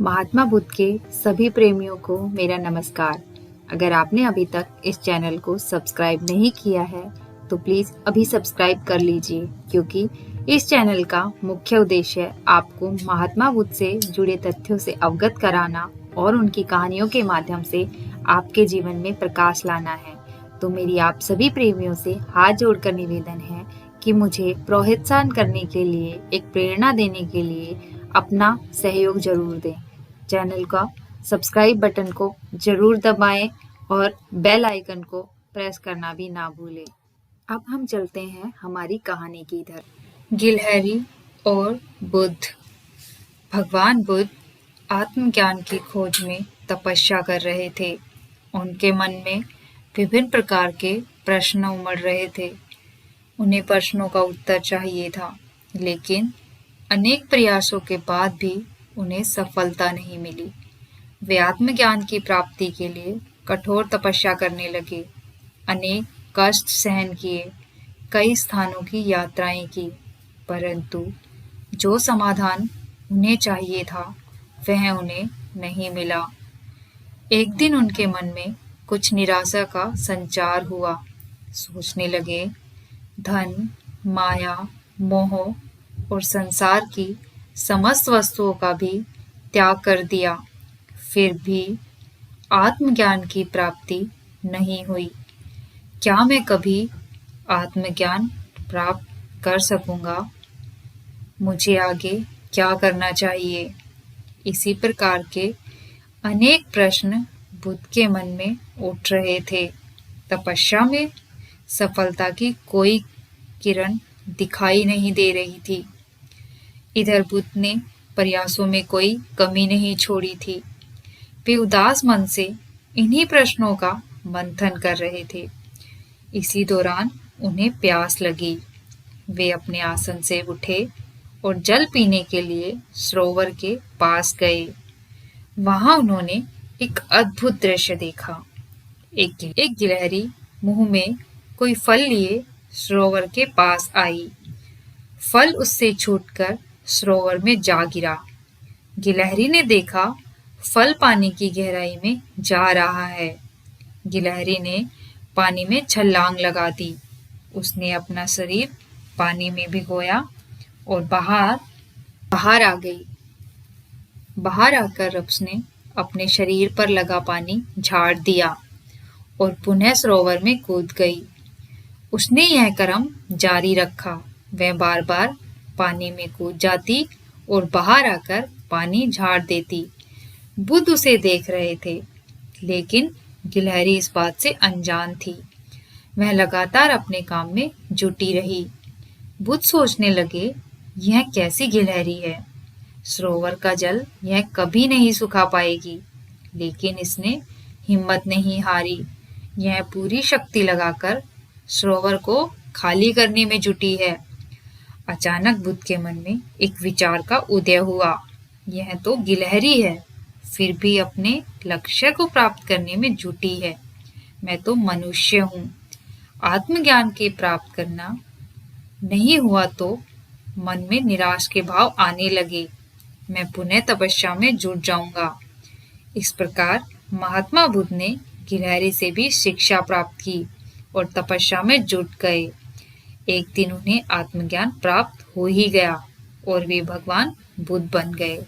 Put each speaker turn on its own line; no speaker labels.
महात्मा बुद्ध के सभी प्रेमियों को मेरा नमस्कार। अगर आपने अभी तक इस चैनल को सब्सक्राइब नहीं किया है तो प्लीज़ अभी सब्सक्राइब कर लीजिए, क्योंकि इस चैनल का मुख्य उद्देश्य आपको महात्मा बुद्ध से जुड़े तथ्यों से अवगत कराना और उनकी कहानियों के माध्यम से आपके जीवन में प्रकाश लाना है। तो मेरी आप सभी प्रेमियों से हाथ जोड़कर निवेदन है कि मुझे प्रोत्साहन करने के लिए, एक प्रेरणा देने के लिए अपना सहयोग जरूर दें। चैनल का सब्सक्राइब बटन को जरूर दबाएं और बेल आइकन को प्रेस करना भी ना भूलें। अब हम चलते हैं हमारी कहानी की तरफ। गिलहरी और बुद्ध। भगवान बुद्ध आत्मज्ञान की खोज में तपस्या कर रहे थे। उनके मन में विभिन्न प्रकार के प्रश्न उमड़ रहे थे। उन्हें प्रश्नों का उत्तर चाहिए था, लेकिन अनेक प्रयासों के बाद भी उन्हें सफलता नहीं मिली। वे आत्मज्ञान की प्राप्ति के लिए कठोर तपस्या करने लगे, अनेक कष्ट सहन किए, कई स्थानों की यात्राएं की, परंतु जो समाधान उन्हें चाहिए था वह उन्हें नहीं मिला। एक दिन उनके मन में कुछ निराशा का संचार हुआ। सोचने लगे, धन, माया, मोह और संसार की समस्त वस्तुओं का भी त्याग कर दिया, फिर भी आत्मज्ञान की प्राप्ति नहीं हुई। क्या मैं कभी आत्मज्ञान प्राप्त कर सकूंगा? मुझे आगे क्या करना चाहिए? इसी प्रकार के अनेक प्रश्न बुद्ध के मन में उठ रहे थे। तपस्या में सफलता की कोई किरण दिखाई नहीं दे रही थी। इधर बुद्ध ने प्रयासों में कोई कमी नहीं छोड़ी थी। वे उदास मन से इन्हीं प्रश्नों का मंथन कर रहे थे। इसी दौरान उन्हें प्यास लगी। वे अपने आसन से उठे और जल पीने के लिए सरोवर के पास गए। वहां उन्होंने एक अद्भुत दृश्य देखा। एक गिलहरी मुंह में कोई फल लिए सरोवर के पास आई। फल उससे छूटकर सरोवर में जा गिरा। गिलहरी ने देखा, फल पानी की गहराई में जा रहा है। गिलहरी ने पानी में छलांग लगा दी। उसने अपना शरीर पानी में भिगोया और बाहर आ गई। बाहर आकर उसने अपने शरीर पर लगा पानी झाड़ दिया और पुनः सरोवर में कूद गई। उसने यह क्रम जारी रखा। वह बार बार पानी में कूद जाती और बाहर आकर पानी झाड़ देती। बुद्ध उसे देख रहे थे, लेकिन गिलहरी इस बात से अनजान थी। वह लगातार अपने काम में जुटी रही। बुद्ध सोचने लगे, यह कैसी गिलहरी है? सरोवर का जल यह कभी नहीं सुखा पाएगी। लेकिन इसने हिम्मत नहीं हारी। यह पूरी शक्ति लगाकर सरोवर को खाली करने में जुटी है। अचानक बुद्ध के मन में एक विचार का उदय हुआ। यह तो गिलहरी है, फिर भी अपने लक्ष्य को प्राप्त करने में जुटी है। मैं तो मनुष्य हूँ। आत्मज्ञान के प्राप्त करना नहीं हुआ तो मन में निराश के भाव आने लगे। मैं पुनः तपस्या में जुट जाऊंगा। इस प्रकार महात्मा बुद्ध ने गिलहरी से भी शिक्षा प्राप्त की और तपस्या में जुट गए। एक दिन उन्हें आत्मज्ञान प्राप्त हो ही गया और वे भगवान बुद्ध बन गए।